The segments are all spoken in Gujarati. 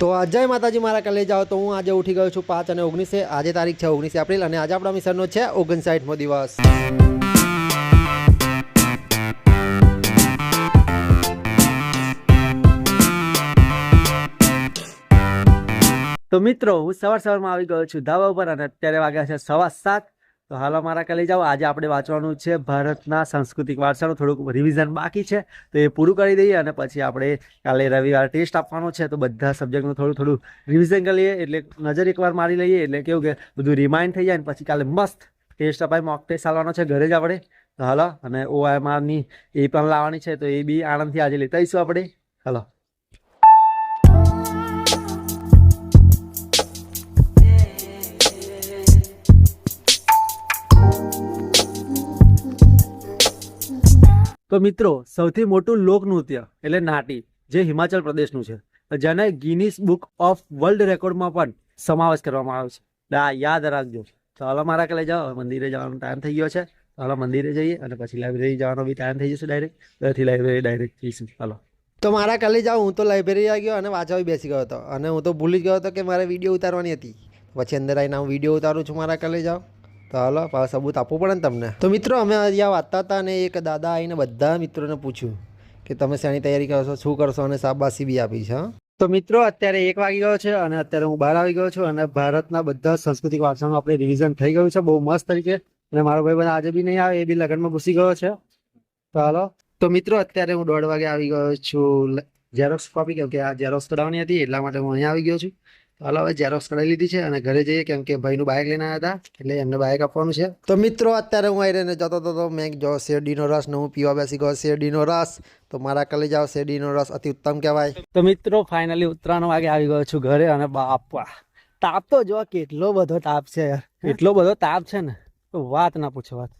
તો જય માતાજી મારા કલે જાઓ તો હું આજે ઉઠી ગયો છું 5 અને 19 આજે તારીખ છે 19 એપ્રિલ અને આજે આપણા મિશનનો છે 59મો દિવસ। તો મિત્રો હું સવારમાં આવી ગયો છું ધાબા ઉપર અને અત્યારે વાગ્યા છે 7:15। તો હાલો મારા કલે જાઓ આજે આપણે વાંચવાનું છે ભારતના સાંસ્કૃતિક વારસાનું થોડુંક રિવિઝન બાકી છે તો એ પૂરું કરી દઈએ અને પછી આપણે કાલે રવિવાર ટેસ્ટ આપવાનો છે તો બધા સબ્જેક્ટનું થોડું રિવિઝન કરી લઈએ એટલે નજર એકવાર મારી લઈએ એટલે કેવું કે બધું રિમાઇન્ડ થઈ જાય ને પછી કાલે મસ્ત ટેસ્ટ અપાઈ મોક ટેસ્ટ આવવાનો છે ઘરે જ આપણે તો હાલો અને OMRની એ પણ લાવવાની છે તો એ બી આનંદથી આજે લેતા આવીશું આપણે। હાલો તો મિત્રો સૌથી મોટું લોકનૃત્ય એટલે નાટી જે હિમાચલ પ્રદેશનું છે જેને ગિનીસ બુક ઓફ વર્લ્ડ રેકોર્ડમાં પણ સમાવેશ કરવામાં આવ્યો છે યાદ રાખજો। તો હાલો મારા કલે જાઓ મંદિરે જવાનો ટાઈમ થઈ ગયો છે તો હાલો મંદિરે જઈએ અને પછી લાઇબ્રેરી જવાનો બી ટાઈમ થઈ જશે ડાયરેક્ટ લાઇબ્રેરી ડાયરેક્ટ જઈશું। હાલો તો મારા કલે જાઉં હું તો લાઇબ્રેરી આવી ગયો અને વાંચવા બેસી ગયો હતો અને હું તો ભૂલી જ ગયો હતો કે મારે વિડીયો ઉતારવાની હતી પછી અંદર આવીને હું વિડીયો ઉતારું છું મારા કલે જાઓ તો હાલો સબૂત આપવું પડે ને તમને। તો મિત્રો અમે અહીંયા વાંચતા હતા અને એક દાદા આવીને બધા મિત્રોને પૂછ્યું કે તમે શેની તૈયારી કરો છો શું કરશો અને શાબાશી બી આપી છે। તો મિત્રો અત્યારે 1 વાગી ગયો છે અને અત્યારે હું બહાર આવી ગયો છું અને ભારતના બધા સાંસ્કૃતિક વારસાનું આપણે રિવિઝન થઈ ગયું છે બહુ મસ્ત તરીકે અને મારો ભાઈ બંધ આજે બી નહીં આવે એ બી લગ્નમાં ઘૂસી ગયો છે। તો હાલો તો મિત્રો અત્યારે હું 1:30 વાગે આવી ગયો છું ઝેરોક્સ કોપી કેમ કે આ ઝેરોક્સ કઢાવવાની હતી એટલા માટે હું અહીંયા આવી ગયો છું। હાલો હવે ઝેરોક્સ કઢાવી લીધી છે અને ઘરે જઈએ કેમ કે ભાઈનું બાઇક લઈને આવ્યા હતા એટલે એમને બાઇક આપવાનું છે। તો મિત્રો અત્યારે હું આવીને જતો હતો મેં જો શેરડીનો રસ ને હું પીવા બેસી ગયો શેરડીનો રસ તો મારા કલે જાઓ શેરડીનો રસ અતિ ઉત્તમ કહેવાય। તો મિત્રો ફાઇનલી ઉત્તરાયણ વાગે આવી ગયો છું ઘરે અને બાપા તાપ તો જો કેટલો બધો તાપ છે યાર એટલો બધો તાપ છે ને તો વાત ના પૂછો વાત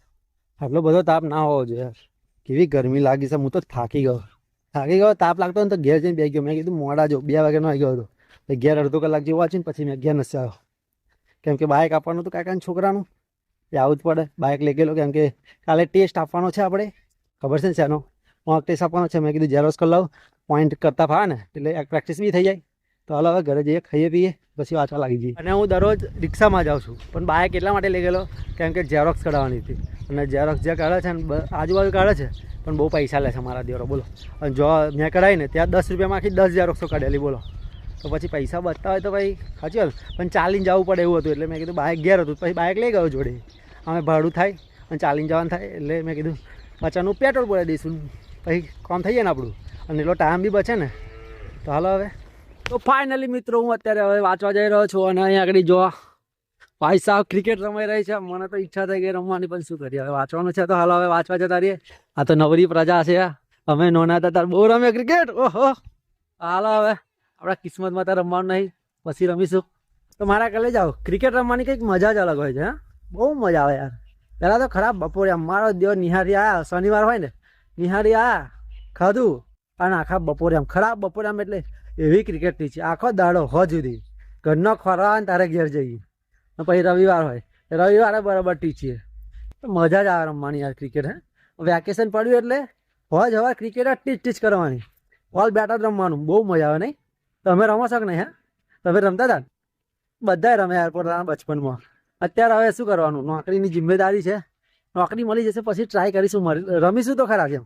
આટલો બધો તાપ ના હોવો જોઈએ યાર કેવી ગરમી લાગી છે હું તો થાકી ગયો તાપ લાગતો ને તો ઘેર જઈને બેસી ગયો મેં કીધું મોડા જો 2 વાગે નો આવી ગયો હતો ઘેર અડધો કલાક જેવું વાંચીને પછી મેં ઘેર નથી આવ્યો કેમ કે બાઇક આપવાનું હતું કાકાના છોકરાનું એ આવવું જ પડે બાઇક લઈ ગયેલો કેમ કે કાલે ટેસ્ટ આપવાનો છે આપણે ખબર છે ને શેનો મોક ટેસ્ટ આપવાનો છે મેં કીધું ઝેરોક્સ કરી લાવું પોઈન્ટ કરતા ફાવે ને એટલે પ્રેક્ટિસ બી થઈ જાય। તો હાલ હવે ઘરે જઈએ ખાઈએ પીએ પછી વાંચવા લાગી જઈએ અને હું દરરોજ રિક્ષામાં જાઉં છું પણ બાઇક એટલા માટે લઈ ગયેલો કેમ કે ઝેરોક્સ કઢાવવાની હતી અને ઝેરોક્સ જે કાઢે છે ને આજુબાજુ કાઢે છે પણ બહુ પૈસા લે છે મારા દેવરો બોલો અને જો મેં કઢાવીને ત્યાં 10 રૂપિયામાંથી 10 ઝેરોક્સો કાઢેલી બોલો તો પછી પૈસા બચતા હોય તો ભાઈ સાચી વાત પણ ચાલીને જવું પડે એવું હતું એટલે મેં કીધું બાઇક ઘેર હતું પછી બાઇક લઈ ગયો જોડે અમે ભાડું થાય અને ચાલીને જવાનું થાય એટલે મેં કીધું બચાનું પેટ્રોલ પડે દઈશું પછી કામ થઈ જાય ને આપણું અને એટલો ટાઈમ બી બચે ને તો હાલો હવે તો ફાઇનલી મિત્રો હું અત્યારે હવે વાંચવા જઈ રહ્યો છું અને અહીંયા આગળ જો ભાઈ સાહેબ ક્રિકેટ રમાઈ રહી છે મને તો ઈચ્છા થઈ ગઈ રમવાની પણ શું કરીએ હવે વાંચવાનું છે તો હાલો હવે વાંચવા જતા રહીએ આ તો નવરી પ્રજા છે અમે નોના હતા ત્યારે બહુ રમે ક્રિકેટ ઓહો હાલો હવે આપણા કિસ્મતમાં તો રમવાનું નહીં પછી રમીશું તો મારા કલે જાઓ ક્રિકેટ રમવાની કંઈક મજા જ અલગ હોય છે બહુ મજા આવે યાર પહેલાં તો ખરાબ બપોરે મારો દિવસ નિહારી આવ્યા શનિવાર હોય ને નિહારી આવ્યા ખાધું અને આખા બપોરે ખરાબ બપોરે એટલે એવી ક્રિકેટની છે આખો દાડો હો જુદી ઘરનો ખોરાક ને તારે ઘેર જઈએ પછી રવિવાર હોય રવિવારે બરાબર ટીચીએ મજા જ આવે રમવાની યાર ક્રિકેટ વેકેશન પડ્યું એટલે હોજ હવે ક્રિકેટ ટીચ કરવાની ઓલ બેટ જ રમવાનું બહુ મજા આવે નહીં તમે રમો છો કે નહીં તમે રમતા હતા બધાએ રમે યાર પોતાના બચપનમાં અત્યારે હવે શું કરવાનું નોકરીની જિમ્મેદારી છે નોકરી મળી જશે પછી ટ્રાય કરીશું રમીશું તો ખરા કેમ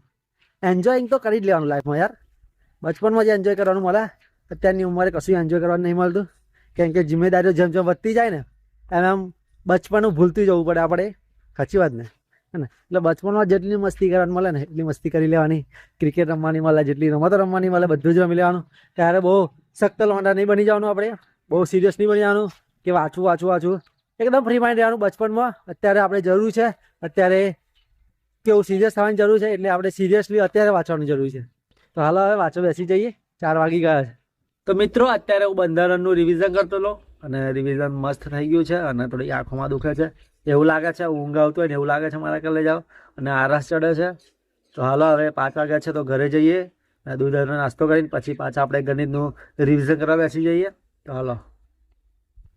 એન્જોયિંગ તો કરી જ લેવાનું લાઈફમાં યાર બચપનમાં જે એન્જોય કરવાનું મળે અત્યારની ઉંમરે કશું એન્જોય કરવાનું નહીં મળતું કેમ કે જિમ્મેદારીઓ જેમ જેમ વધતી જાય ને એમ બચપનનું ભૂલતું જવું પડે આપણે સાચી વાત ને ને એટલે બચપનમાં જેટલી મસ્તી કરવાની મળે ને એટલી મસ્તી કરી લેવાની ક્રિકેટ રમવાની મળે જેટલી રમતો રમવાની મળે બધું જ રમી લેવાનું ત્યારે બહુ સખ્ત લોંડા નહીં બની જવાનું આપણે બહુ સિરિયસ નહીં બની જવાનું કે વાંચવું એકદમ ફ્રી માઇન્ડ રહેવાનું બચપનમાં અત્યારે આપણે જરૂર છે અત્યારે કેવું સિરિયસ થવાની જરૂર છે એટલે આપણે સિરિયસલી અત્યારે વાંચવાની જરૂર છે તો હાલ હવે વાંચવા બેસી જઈએ 4 વાગી ગયા છે તો મિત્રો અત્યારે હું બંધારણનું રિવિઝન કરતો હતો અને રિવિઝન મસ્ત થઈ ગયું છે અને થોડી આંખોમાં દુખે છે એવું લાગે છે ઊંઘ આવતું હોય ને એવું લાગે છે મારા કલે જાઓ અને આરસ ચડે છે તો હાલો હવે 5 વાગ્યા છે તો ઘરે જઈએ અને દૂધનો નાસ્તો કરીને પછી પાછા આપણે ગણિતનું રિવિઝન કરવા બેસી જઈએ તો હાલો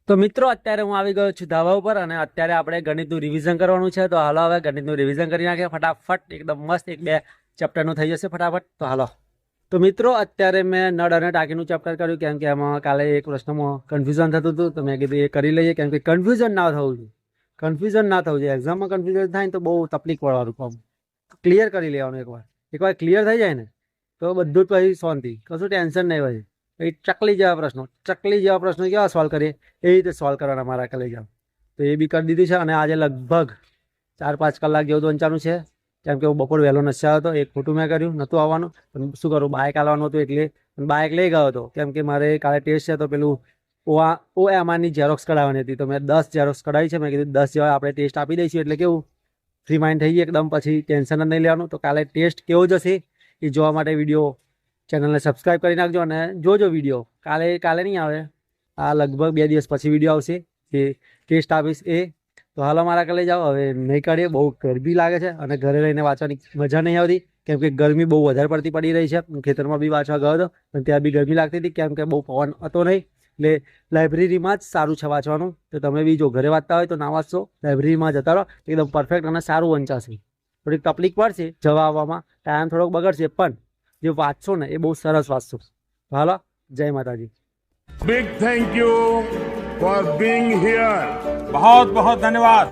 તો મિત્રો અત્યારે હું આવી ગયો છું ધાબા ઉપર અને અત્યારે આપણે ગણિતનું રિવિઝન કરવાનું છે તો હાલો હવે ગણિતનું રિવિઝન કરી નાખીએ ફટાફટ એકદમ મસ્ત 1-2 ચેપ્ટરનું થઈ જશે ફટાફટ તો હાલો તો મિત્રો અત્યારે મેં નળ અને ટાંકીનું ચેપ્ટર કર્યું કેમ કે એમાં કાલે એક પ્રશ્નમાં કન્ફ્યુઝન થતું હતું તો મેં કીધું એ કરી લઈએ કેમ કે કન્ફ્યુઝન ના થવું જોઈએ. કન્ફ્યુઝન ના થવું જોઈએ. એક્ઝામમાં કન્ફ્યુઝન થાય ને તો બહુ તકલીફ પડવાનું કામ. ક્લિયર કરી લેવાનું એકવાર ક્લિયર થઈ જાય ને તો બધું જ પછી શાંતિ, કશું ટેન્શન નહીં હોય. એ ચકલી જેવા પ્રશ્નો કેવા સોલ્વ કરીએ એ રીતે સોલ્વ કરવાના મારા કાલે જાવ. તો એ બી કરી દીધું છે અને આજે લગભગ 4-5 કલાક જેવું વંચાનું છે કેમ કે હું બપોર વહેલો નથી આવ્યો હતો. એક ખોટું મેં કર્યું, નહોતું આવવાનું પણ શું કરું, બાઇક આવવાનું હતું એટલે બાઇક લઈ ગયો હતો કેમ કે મારે કાલે ટેસ્ટ છે તો પેલું OMRની ઝેરોક્સ કઢાવવાની હતી તો મેં 10 ઝેરોક્સ કઢાવી છે. મેં કીધું 10 જેવા આપણે ટેસ્ટ આપી દઈશું એટલે કેવું ફ્રી માઇન્ડ થઈ ગઈ એકદમ, પછી ટેન્શન જ નહીં લેવાનું. તો કાલે ટેસ્ટ કેવો જશે એ જોવા માટે વિડીયો ચેનલને સબસ્ક્રાઈબ કરી નાખજો અને જોજો વિડીયો. કાલે નહીં આવે, આ લગભગ 2 દિવસ પછી વિડીયો આવશે જે ટેસ્ટ આપીશ એ. તો હાલો મારા કાલે જાઓ, હવે નહીં કાઢીએ, બહુ ગરમી લાગે છે અને ઘરે રહીને વાંચવાની મજા નહીં આવતી કેમ કે ગરમી બહુ વધારે પડતી પડી રહી છે. ખેતરમાં બી વાંચવા ગયો હતો પણ ત્યાં બી ગરમી લાગતી હતી કેમ કે બહુ પવન હતો નહીં. એટલે લાઇબ્રેરીમાં જ સારું છે વાંચવાનું. તો તમે બી જો ઘરે વાંચતા હોય તો ના વાંચશો, લાઇબ્રેરીમાં જતા રહો, એકદમ પરફેક્ટ અને સારું વંચાશે. થોડીક તકલીફ પડશે જવા આવવામાં, ટાઈમ થોડોક બગડશે પણ જે વાંચશો ને એ બહુ સરસ વાંચશો. હાલો, જય માતાજી. Big thank you for being here. बहुत बहुत धन्यवाद.